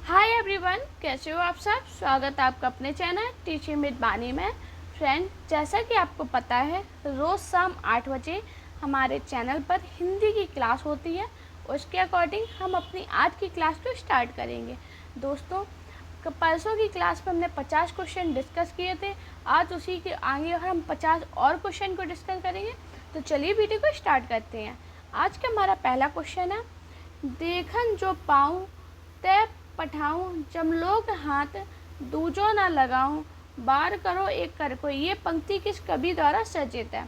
Hi everyone, कैसे हो आप सब। स्वागत है आपका अपने चैनल टीचिंग विद बानी में। फ्रेंड, जैसा कि आपको पता है रोज़ शाम 8 बजे हमारे चैनल पर हिंदी की क्लास होती है। उसके अकॉर्डिंग हम अपनी आज की क्लास को स्टार्ट करेंगे। दोस्तों, परसों की क्लास में हमने 50 क्वेश्चन डिस्कस किए थे। आज उसी के आगे हम 50 और क्वेश्चन को डिस्कस करेंगे। तो चलिए वीडियो को स्टार्ट करते हैं। आज का हमारा पहला क्वेश्चन है, देखन जो पाऊँ तय पठाऊँ, जमलोक हाथ दूजो न लगाऊँ, बार करो एक कर को। ये पंक्ति किस कवि द्वारा सर्जित है?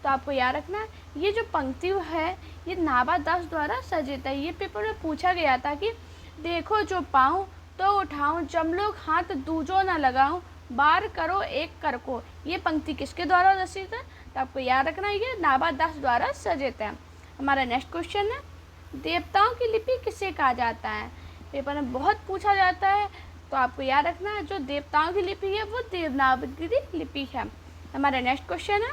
तो आपको याद रखना है, ये जो पंक्ति है ये नाबा दास द्वारा सर्जित है। ये पेपर में पूछा गया था कि देखो जो पाऊँ तो उठाऊँ, जमलोक हाथ दूजो न लगाऊँ, बार करो एक कर को। ये पंक्ति किसके द्वारा रचित है? तो आपको याद रखना है ये नाबा दास द्वारा सर्जित है। हमारा नेक्स्ट क्वेश्चन है, देवताओं की लिपि किसे कहा जाता है? पेपर में बहुत पूछा जाता है। तो आपको याद रखना है जो देवताओं की लिपि है वो देवनागरी लिपि है। हमारा नेक्स्ट क्वेश्चन है,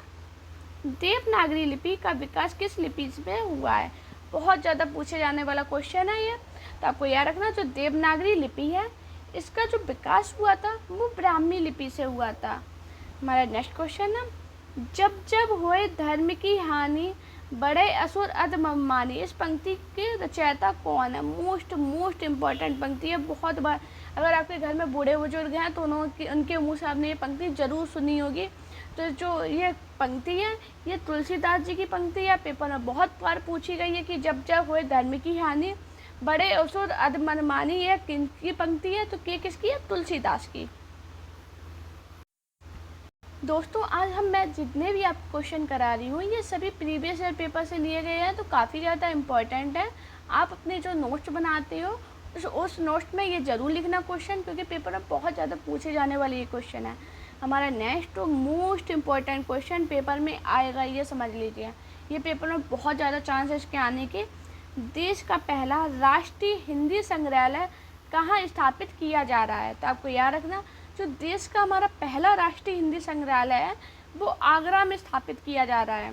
देवनागरी लिपि का विकास किस लिपि में हुआ है? बहुत ज़्यादा पूछे जाने वाला क्वेश्चन है ये। तो आपको याद रखना जो देवनागरी लिपि है इसका जो विकास हुआ था वो ब्राह्मी लिपि से हुआ था। हमारा नेक्स्ट क्वेश्चन है, जब जब होए धर्म की हानि, बड़े असुर अधममानी। इस पंक्ति के रचयिता कौन है? मोस्ट इम्पॉर्टेंट पंक्ति है। बहुत बार अगर आपके घर में बूढ़े बुजुर्ग हैं तो उनके मुँह से आपने ये पंक्ति ज़रूर सुनी होगी। तो जो ये पंक्ति है ये तुलसीदास जी की पंक्ति है। पेपर में बहुत बार पूछी गई है कि जब जब होए धर्म की हानि, बड़े असुर अधममानी। ये किनकी पंक्ति है? तो ये किसकी है? तुलसीदास की। दोस्तों, आज मैं जितने भी आपको क्वेश्चन करा रही हूँ ये सभी प्रीवियस ईयर पेपर से लिए गए हैं। तो काफ़ी ज़्यादा इम्पॉर्टेंट है। आप अपने जो नोट्स बनाते हो उस नोट्स में ये ज़रूर लिखना क्वेश्चन, क्योंकि पेपर में बहुत ज़्यादा पूछे जाने वाले ये क्वेश्चन है। हमारा next most important question paper में आएगा, ये समझ लीजिए। ये पेपर में बहुत ज़्यादा चांस है इसके आने के। देश का पहला राष्ट्रीय हिंदी संग्रहालय कहाँ स्थापित किया जा रहा है? तो आपको याद रखना जो देश का हमारा पहला राष्ट्रीय हिंदी संग्रहालय है वो आगरा में स्थापित किया जा रहा है।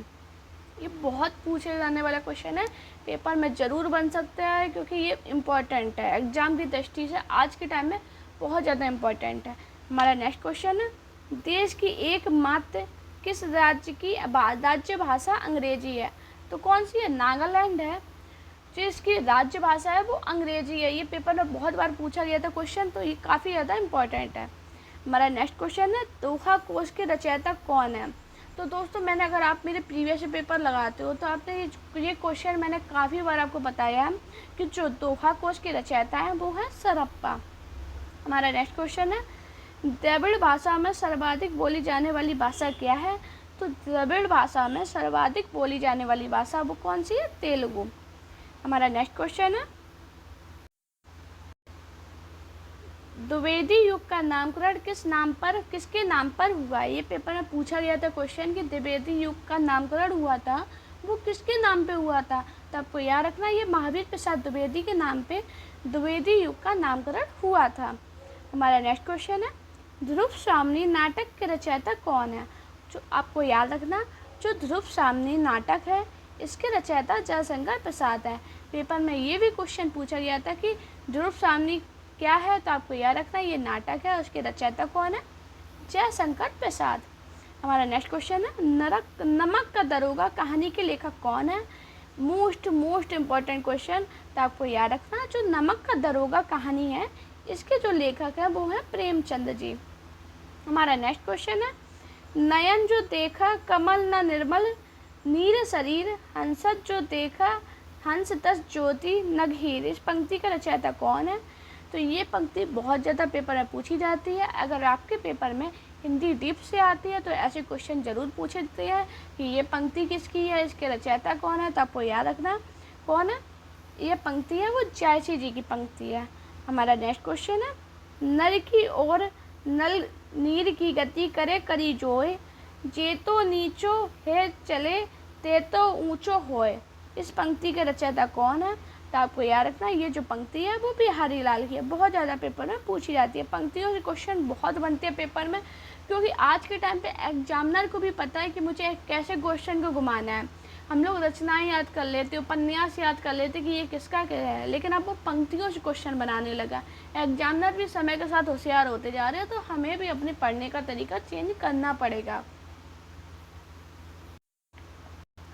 ये बहुत पूछे जाने वाला क्वेश्चन है, पेपर में ज़रूर बन सकता है, क्योंकि ये इम्पॉर्टेंट है एग्ज़ाम की दृष्टि से। आज के टाइम में बहुत ज़्यादा इम्पॉर्टेंट है। हमारा नेक्स्ट क्वेश्चन है, देश की एकमात्र किस राज्य की राज्य भाषा अंग्रेजी है? तो कौन सी है? नागालैंड है। जो इसकी राज्य भाषा है वो अंग्रेजी है। ये पेपर में बहुत बार पूछा गया था क्वेश्चन, तो ये काफ़ी ज़्यादा इम्पॉर्टेंट है। हमारा नेक्स्ट क्वेश्चन है, दोहा कोश के रचयिता कौन है? तो दोस्तों, मैंने अगर आप मेरे प्रीवियस पेपर लगाते हो तो आपने ये क्वेश्चन मैंने काफ़ी बार आपको बताया है कि जो दोहा कोश के रचयिता हैं वो है सरप्पा। हमारा नेक्स्ट क्वेश्चन है, द्रविड़ भाषा में सर्वाधिक बोली जाने वाली भाषा क्या है? तो द्रविड़ भाषा में सर्वाधिक बोली जाने वाली भाषा वो कौन सी है? तेलुगु। हमारा नेक्स्ट क्वेश्चन है, द्विवेदी युग का नामकरण किसके नाम पर हुआ? ये पेपर में पूछा गया था क्वेश्चन कि द्विवेदी युग का नामकरण हुआ था वो किसके नाम पे हुआ था? तो आपको याद रखना ये महावीर प्रसाद द्विवेदी के नाम पे द्विवेदी युग का नामकरण हुआ था। हमारा नेक्स्ट क्वेश्चन है, ध्रुव सामनी नाटक के रचयिता कौन है? जो आपको याद रखना जो ध्रुव सामनी नाटक है इसके रचयिता जयशंकर प्रसाद है। पेपर में ये भी क्वेश्चन पूछा गया था कि ध्रुव सामनी क्या है? तो आपको याद रखना ये नाटक है, उसके रचयिता कौन है? जयशंकर प्रसाद। हमारा नेक्स्ट क्वेश्चन है, नमक का दरोगा कहानी के लेखक कौन है? Most important question. तो आपको याद रखना जो नमक का दरोगा कहानी है इसके जो लेखक हैं वो हैं प्रेमचंद जी। हमारा नेक्स्ट क्वेश्चन है, नयन जो देखा कमल न निर्मल, नीर शरीर हंसत जो देखा, हंस तस ज्योति नगहीर। इस पंक्ति का रचयिता कौन है? तो ये पंक्ति बहुत ज़्यादा पेपर में पूछी जाती है। अगर आपके पेपर में हिंदी डीप से आती है तो ऐसे क्वेश्चन ज़रूर पूछते हैं कि ये पंक्ति किसकी है, इसके रचयिता कौन है। तो आपको याद रखना कौन है ये पंक्ति है, वो जायसी जी की पंक्ति है। हमारा नेक्स्ट क्वेश्चन है, नर की ओर नल नीर की गति करे करी जोए, जे तो नीचो है चले ते तो ऊंचो होए। इस पंक्ति के रचयिता कौन है? तो आपको याद रखना ये जो पंक्ति है वो बिहारी लाल की है। बहुत ज़्यादा पेपर में पूछी जाती है। पंक्तियों से क्वेश्चन बहुत बनते हैं पेपर में, क्योंकि आज के टाइम पे एग्जामिनर को भी पता है कि मुझे कैसे क्वेश्चन को घुमाना है। हम लोग रचनाएं याद कर लेते, उपन्यास याद कर लेते कि ये किसका क्या है, लेकिन अब वो पंक्तियों से क्वेश्चन बनाने लगा। एग्जामिनर भी समय के साथ होशियार होते जा रहे हैं, तो हमें भी अपने पढ़ने का तरीका चेंज करना पड़ेगा।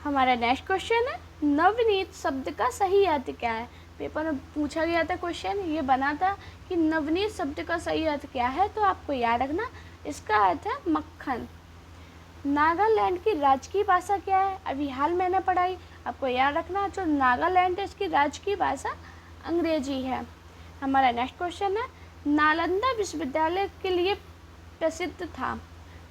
हमारा नेक्स्ट क्वेश्चन है, नवनीत शब्द का सही अर्थ क्या है। पेपर में पूछा गया था क्वेश्चन, ये बना था कि नवनीत शब्द का सही अर्थ क्या है, तो आपको याद रखना इसका अर्थ है मक्खन। नागालैंड की राजकीय भाषा क्या है, अभी हाल मैंने पढ़ाई, आपको याद रखना जो नागालैंड है इसकी राजकीय भाषा अंग्रेजी है। हमारा नेक्स्ट क्वेश्चन है, नालंदा विश्वविद्यालय के लिए प्रसिद्ध था।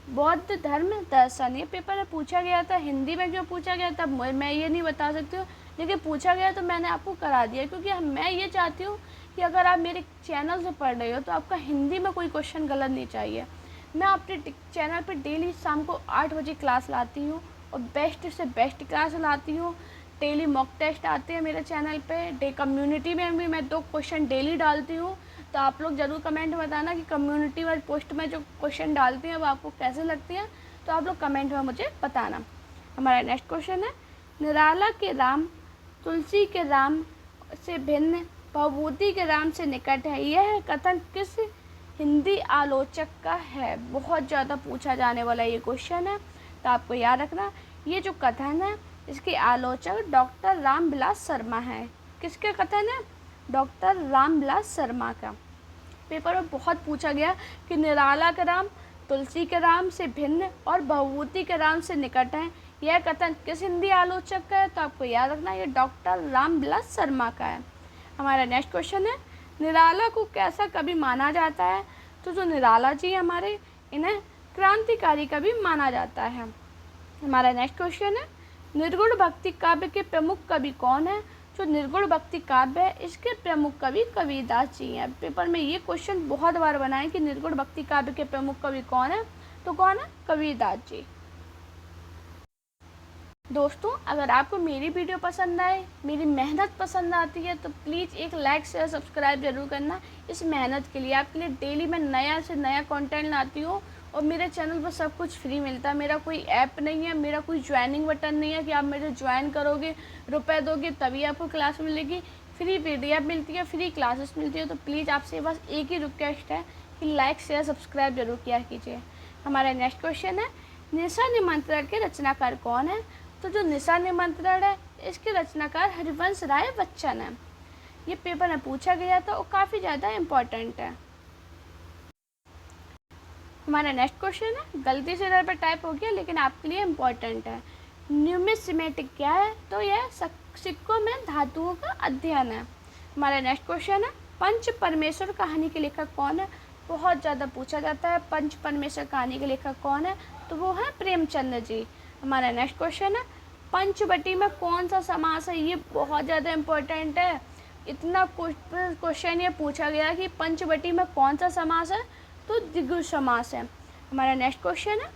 बौद्ध धर्म दर्शन, ये पेपर में पूछा गया था, हिंदी में जो पूछा गया था मैं ये नहीं बता सकती हूँ, लेकिन पूछा गया तो मैंने आपको करा दिया, क्योंकि मैं ये चाहती हूँ कि अगर आप मेरे चैनल से पढ़ रहे हो तो आपका हिंदी में कोई क्वेश्चन गलत नहीं चाहिए। मैं अपने चैनल पर डेली शाम को 8 बजे क्लास लाती हूँ और बेस्ट से बेस्ट क्लास लाती हूँ। डेली मॉक टेस्ट आते हैं मेरे चैनल पे, डे कम्युनिटी में भी मैं 2 क्वेश्चन डेली डालती हूँ। तो आप लोग ज़रूर कमेंट में बताना कि कम्युनिटी वाली पोस्ट में जो क्वेश्चन डालते हैं वो आपको कैसे लगती हैं, तो आप लोग कमेंट में मुझे बताना। हमारा नेक्स्ट क्वेश्चन है, निराला के राम तुलसी के राम से भिन्न, भभूति के राम से निकट है, यह कथन किस हिंदी आलोचक का है। बहुत ज़्यादा पूछा जाने वाला ये क्वेश्चन है, तो आपको याद रखना ये जो कथन है इसके आलोचक डॉक्टर रामविलास शर्मा है। किसका कथन है? डॉक्टर रामविलास शर्मा का। पेपर में बहुत पूछा गया कि निराला के राम तुलसी के राम से भिन्न और भभूति के राम से निकट है, यह कथन किस हिंदी आलोचक का है, तो आपको याद रखना ये डॉक्टर रामविलास शर्मा का है। हमारा नेक्स्ट क्वेश्चन है, निराला को कैसा कवि माना जाता है, तो जो निराला जी हमारे इन्हें क्रांतिकारी कवि माना जाता है। हमारा नेक्स्ट क्वेश्चन है, निर्गुण भक्ति काव्य के प्रमुख कवि कौन है। जो निर्गुण भक्ति काव्य है इसके प्रमुख कवि कबीरदास जी हैं। पेपर में ये क्वेश्चन बहुत बार बना है कि निर्गुण भक्ति काव्य के प्रमुख कवि कौन है, तो कौन है? कबीरदास जी। दोस्तों, अगर आपको मेरी वीडियो पसंद आए, मेरी मेहनत पसंद आती है, तो प्लीज़ एक लाइक शेयर सब्सक्राइब जरूर करना। इस मेहनत के लिए आपके लिए डेली मैं नया से नया कंटेंट लाती हूँ और मेरे चैनल पर सब कुछ फ्री मिलता है। मेरा कोई ऐप नहीं है, मेरा कोई ज्वाइनिंग बटन नहीं है कि आप मेरे ज्वाइन करोगे, रुपए दोगे तभी आपको क्लास मिलेगी। फ्री PDF मिलती है, फ्री क्लासेस मिलती है। तो प्लीज़ आपसे बस एक ही रिक्वेस्ट है कि लाइक शेयर सब्सक्राइब जरूर किया कीजिए। हमारा नेक्स्ट क्वेश्चन है, निशा निमंत्रण के रचनाकार कौन है। तो जो निशा निमंत्रण है इसके रचनाकार हरिवंश राय बच्चन है। ये पेपर में पूछा गया था और काफ़ी ज़्यादा इम्पोर्टेंट है। हमारा नेक्स्ट क्वेश्चन है, गलती से इधर पर टाइप हो गया लेकिन आपके लिए इम्पोर्टेंट है। न्यूमिस्मेटिक क्या है, तो यह सिक्कों में धातुओं का अध्ययन है। हमारा नेक्स्ट क्वेश्चन है, पंच परमेश्वर कहानी के लेखक कौन है। बहुत ज़्यादा पूछा जाता है पंच परमेश्वर कहानी के लेखक कौन है, तो वो है प्रेमचंद जी। हमारा नेक्स्ट क्वेश्चन है, पंचवटी में कौन सा समास है। ये बहुत ज़्यादा इम्पोर्टेंट है, इतना क्वेश्चन ये पूछा गया कि पंचवटी में कौन सा समास है, तो द्विगु समास है। हमारा नेक्स्ट क्वेश्चन है,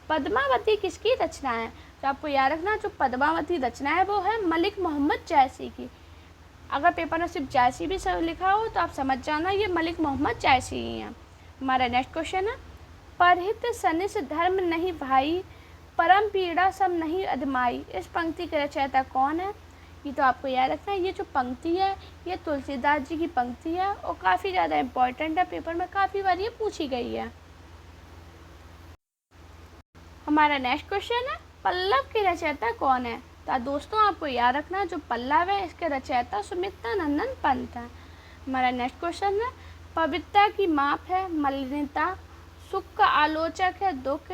पद्मावती किसकी रचना है। तो आपको याद रखना जो पद्मावती रचना है वो है मलिक मोहम्मद जायसी की। अगर पेपर में सिर्फ जायसी भी लिखा हो तो आप समझ जाना ये मलिक मोहम्मद जायसी ही हैं। हमारा नेक्स्ट क्वेश्चन है, परहित सनिस धर्म नहीं भाई, परम पीड़ा सब नहीं अदमाई, इस पंक्ति के रचयिता कौन है। ये तो आपको याद रखना है, ये जो पंक्ति है ये तुलसीदास जी की पंक्ति है और काफ़ी ज़्यादा इम्पोर्टेंट है, पेपर में काफ़ी बार ये पूछी गई है। हमारा नेक्स्ट क्वेश्चन है, पल्लव के रचयिता कौन है। तो दोस्तों आपको याद रखना जो पल्लव है इसके रचयिता सुमित्रा नंदन पंत है। हमारा नेक्स्ट क्वेश्चन है, पवित्रता की माप है मलिनता, सुख का आलोचक है दुख,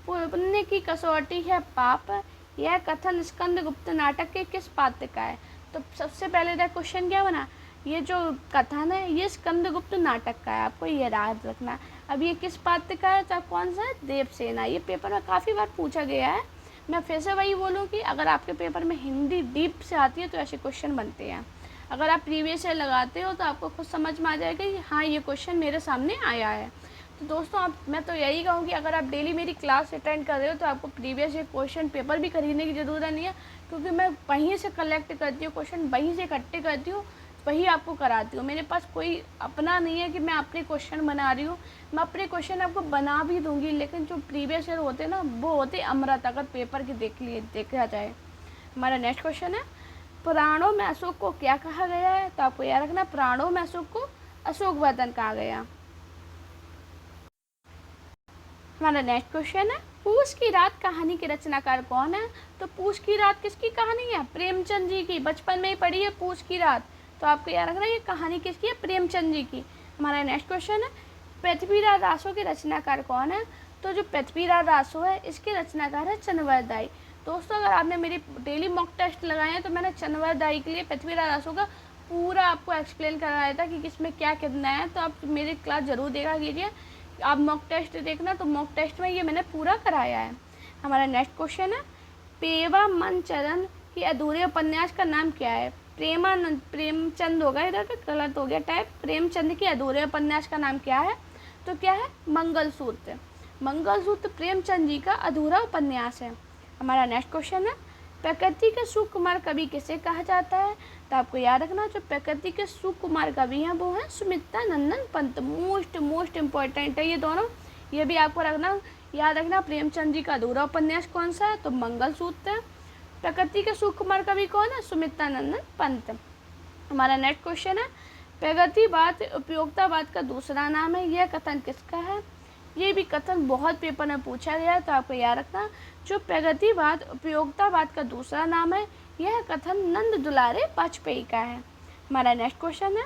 पुण्य की कसौटी है पाप, यह कथन स्कंदगुप्त नाटक के किस पात्र का है। तो सबसे पहले क्वेश्चन क्या बना, ये जो कथन है ये स्कंदगुप्त नाटक का है, आपको ये याद रखना। अब ये किस पात्र का है, तो कौन सा है, देवसेना। ये पेपर में काफ़ी बार पूछा गया है। मैं फिर से वही बोलूँ कि अगर आपके पेपर में हिंदी डीप से आती है तो ऐसे क्वेश्चन बनते हैं। अगर आप प्रीवियस ईयर लगाते हो तो आपको खुद समझ में आ जाएगा कि हाँ ये क्वेश्चन मेरे सामने आया है। तो दोस्तों मैं तो यही कहूँगी अगर आप डेली मेरी क्लास अटेंड कर रहे हो तो आपको प्रीवियस ईयर क्वेश्चन पेपर भी खरीदने की ज़रूरत नहीं है, क्योंकि मैं वहीं से कलेक्ट करती हूँ क्वेश्चन, वहीं से इकट्ठे करती हूँ, वही आपको कराती हूँ। मेरे पास कोई अपना नहीं है कि मैं अपने क्वेश्चन बना रही हूँ, मैं अपने क्वेश्चन आपको बना भी दूँगी, लेकिन जो प्रीवियस ईयर होते हैं ना वो होते अमृत, अगर पेपर के देखा जाए। हमारा नेक्स्ट क्वेश्चन है, पुराणों में अशोक को क्या कहा गया है? तो आपको याद रखना, पुराणों में अशोक को अशोक वदन कहा गया। हमारा नेक्स्ट क्वेश्चन है, पूस की रात कहानी के रचनाकार कौन है? तो पूस की रात किसकी कहानी है? प्रेमचंद जी की। बचपन में ही पढ़ी है पूस की रात, तो आपको याद रखना ये कहानी किसकी है? प्रेमचंद जी की। हमारा नेक्स्ट क्वेश्चन है, पृथ्वीराज रासो के रचनाकार कौन है? तो जो पृथ्वीराज रासो है इसके रचनाकार है चंद्रवरदाई। दोस्तों, अगर आपने मेरी डेली मॉक टेस्ट लगाए हैं तो मैंने चंद्रवरदाई के लिए पृथ्वीराज रासो का पूरा आपको एक्सप्लेन करवाया था कि किसमें क्या कितना है, तो आप मेरी क्लास ज़रूर देखा कीजिए। आप मॉक टेस्ट देखना, तो मॉक टेस्ट में ये मैंने पूरा कराया है। हमारा नेक्स्ट क्वेश्चन है, पेवा-मन चरण की अधूरे उपन्यास का नाम क्या है? प्रेमानंद, प्रेमचंद होगा, इधर पे गलत हो गया टाइप। प्रेमचंद के अधूरे उपन्यास का नाम क्या है? तो क्या है? मंगलसूत्र। मंगलसूत्र प्रेमचंद जी का अधूरा उपन्यास है। हमारा नेक्स्ट क्वेश्चन है, प्रकृति के सुकुमार कवि किसे कहा जाता है? तो आपको याद रखना, जो प्रकृति के सुकुमार कवि हैं वो हैं सुमित्रा नंदन पंत। मोस्ट इम्पोर्टेंट है ये दोनों, ये भी आपको रखना, याद रखना। प्रेमचंद जी का अधूरा उपन्यास कौन सा है? तो मंगलसूत्र है। प्रकृति के सुकुमार कवि कौन है? सुमित्रा नंदन पंत। हमारा नेक्स्ट क्वेश्चन है, प्रगतिवाद उपयोगितावाद का दूसरा नाम है, यह कथन किसका है? ये भी कथन बहुत पेपर में पूछा गया है, तो आपको याद रखना, जो प्रगतिवाद उपयोगितावाद का दूसरा नाम है, यह कथन नंद दुलारे वाजपेयी का है। हमारा नेक्स्ट क्वेश्चन है,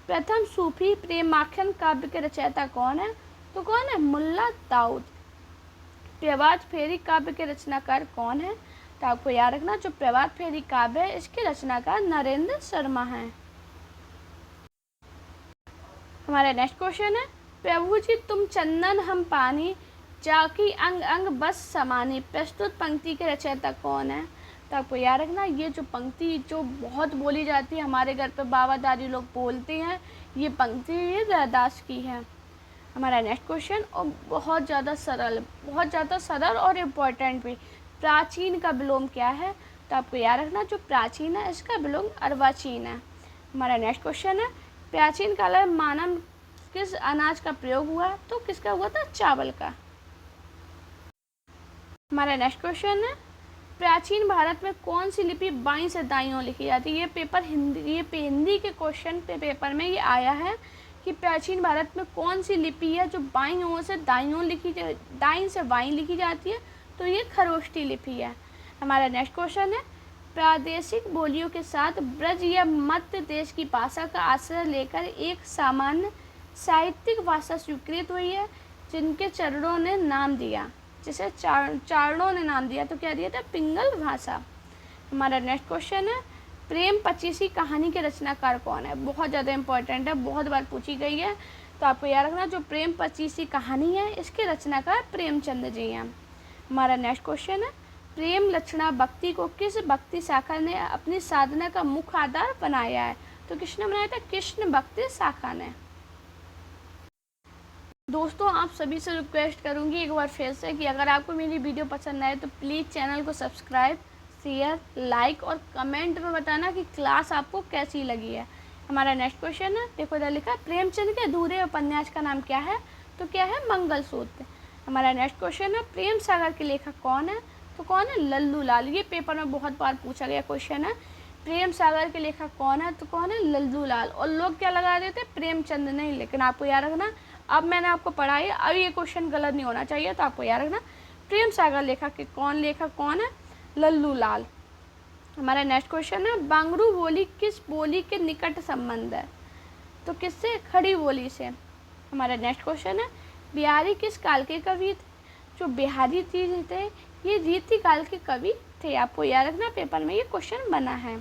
प्रथम सूफी प्रेमाख्यान काव्य के रचयिता कौन है? तो कौन है? मुल्ला दाऊद। प्रभात फेरी काव्य के रचनाकार कौन है? तो आपको याद रखना, जो प्रभात फेरी काव्य है इसके रचनाकार नरेंद्र शर्मा हैं। हमारा नेक्स्ट क्वेश्चन है, प्रभु जी तुम चंदन हम पानी, जाकी अंग अंग बस समानी, प्रस्तुत पंक्ति के रचयिता कौन है? तो आपको याद रखना, ये जो पंक्ति जो बहुत बोली जाती है, हमारे घर पे बाबा दादी लोग बोलते हैं, ये पंक्ति ये रैदास की है। हमारा नेक्स्ट क्वेश्चन, और बहुत ज़्यादा सरल और इम्पोर्टेंट भी, प्राचीन का विलोम क्या है? तो आपको याद रखना, जो प्राचीन है इसका विलोम अर्वाचीन है। हमारा नेक्स्ट क्वेश्चन है, प्राचीन काल में मानव किस अनाज का प्रयोग हुआ? तो किसका हुआ था? चावल का। हमारा नेक्स्ट क्वेश्चन है, प्राचीन भारत में कौन सी लिपि बाईं से दाईं ओर लिखी जाती है? ये हिंदी के क्वेश्चन पेपर में ये आया है कि प्राचीन भारत में कौन सी लिपि है जो बाईं ओर से दाईं ओर दाईं से बाईं लिखी जाती है? तो ये खरोष्टी लिपि है। हमारा नेक्स्ट क्वेश्चन है, प्रादेशिक बोलियों के साथ ब्रज या मध्य देश की भाषा का आश्रय लेकर एक सामान्य साहित्यिक भाषा स्वीकृत हुई है, जिनके चरणों ने नाम दिया, जिसे चारणों ने नाम दिया, तो क्या दिया था? पिंगल भाषा। हमारा नेक्स्ट क्वेश्चन है, प्रेम पचीसी कहानी के रचनाकार कौन है? बहुत ज़्यादा इंपॉर्टेंट है, बहुत बार पूछी गई है, तो आपको याद रखना, जो प्रेम पचीसी कहानी है इसके रचनाकार प्रेमचंद जी हैं। हमारा नेक्स्ट क्वेश्चन है, प्रेम लक्षणा भक्ति को किस भक्ति शाखा ने अपनी साधना का मुख्य आधार बनाया है? तो किसने बनाया था? कृष्ण भक्ति शाखा ने। दोस्तों, आप सभी से रिक्वेस्ट करूंगी एक बार फिर से कि अगर आपको मेरी वीडियो पसंद आए तो प्लीज़ चैनल को सब्सक्राइब, शेयर, लाइक और कमेंट में बताना कि क्लास आपको कैसी लगी है। हमारा नेक्स्ट क्वेश्चन है, देखो इधर लिखा, प्रेमचंद के अधूरे उपन्यास का नाम क्या है? तो क्या है? मंगलसूत्र। हमारा नेक्स्ट क्वेश्चन है, प्रेम सागर के लेखक कौन है? तो कौन है? लल्लू लाल। ये पेपर में बहुत बार पूछा गया क्वेश्चन है, प्रेम सागर के लेखक कौन है? तो कौन है? लल्लू लाल। और लोग क्या लगा देते? प्रेमचंद नहीं, लेकिन आपको याद रखना, अब मैंने आपको पढ़ाई, अब ये क्वेश्चन गलत नहीं होना चाहिए, तो आपको याद रखना, प्रेम सागर लेखक कौन है? लल्लू लाल। हमारा नेक्स्ट क्वेश्चन है, बांगरू बोली किस बोली के निकट संबंध है? तो किससे? खड़ी बोली से। हमारा नेक्स्ट क्वेश्चन है, बिहारी किस काल के कवि थे? जो बिहारी थे ये रीति काल के कवि थे। आपको याद रखना, पेपर में ये क्वेश्चन बना है।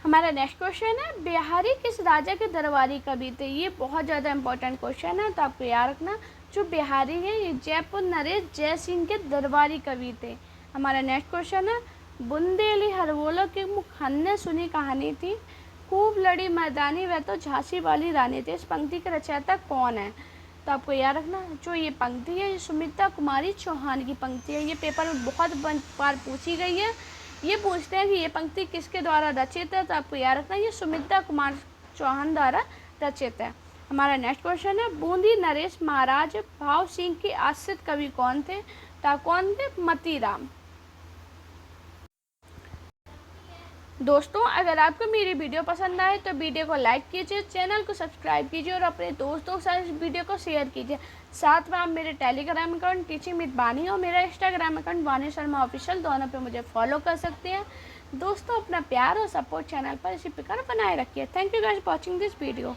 हमारा नेक्स्ट क्वेश्चन है, बिहारी किस राजा के दरबारी कवि थे? ये बहुत ज़्यादा इंपॉर्टेंट क्वेश्चन है, तो आपको याद रखना, जो बिहारी है ये जयपुर नरेश जयसिंह के दरबारी कवि थे। हमारा नेक्स्ट क्वेश्चन है, बुंदेली हरवोला की मुखन्ने सुनी कहानी थी, खूब लड़ी मैदानी वह तो झांसी वाली रानी थी। इस पंक्ति के रचयिता कौन है? तो आपको याद रखना, जो ये पंक्ति है ये सुमित्रा कुमारी चौहान की पंक्ति है। ये पेपर में बहुत बार पूछी गई है। ये पूछते हैं कि ये पंक्ति किसके द्वारा रचित है? तो आपको याद रखना, ये सुमित्रा कुमार चौहान द्वारा रचित है। हमारा नेक्स्ट क्वेश्चन है, बूंदी नरेश महाराज भाव सिंह के आश्रित कवि कौन थे? तो कौन थे? मतीराम। दोस्तों, अगर आपको मेरी वीडियो पसंद आए तो वीडियो को लाइक कीजिए, चैनल को सब्सक्राइब कीजिए और अपने दोस्तों के साथ इस वीडियो को शेयर कीजिए। साथ में आप मेरे टेलीग्राम अकाउंट टीचिंग विद बानी और मेरा इंस्टाग्राम अकाउंट वानी शर्मा ऑफिशियल, दोनों पे मुझे फॉलो कर सकते हैं। दोस्तों, अपना प्यार और सपोर्ट चैनल पर इसी प्रकार बनाए रखिए। Thank you guys watching this video.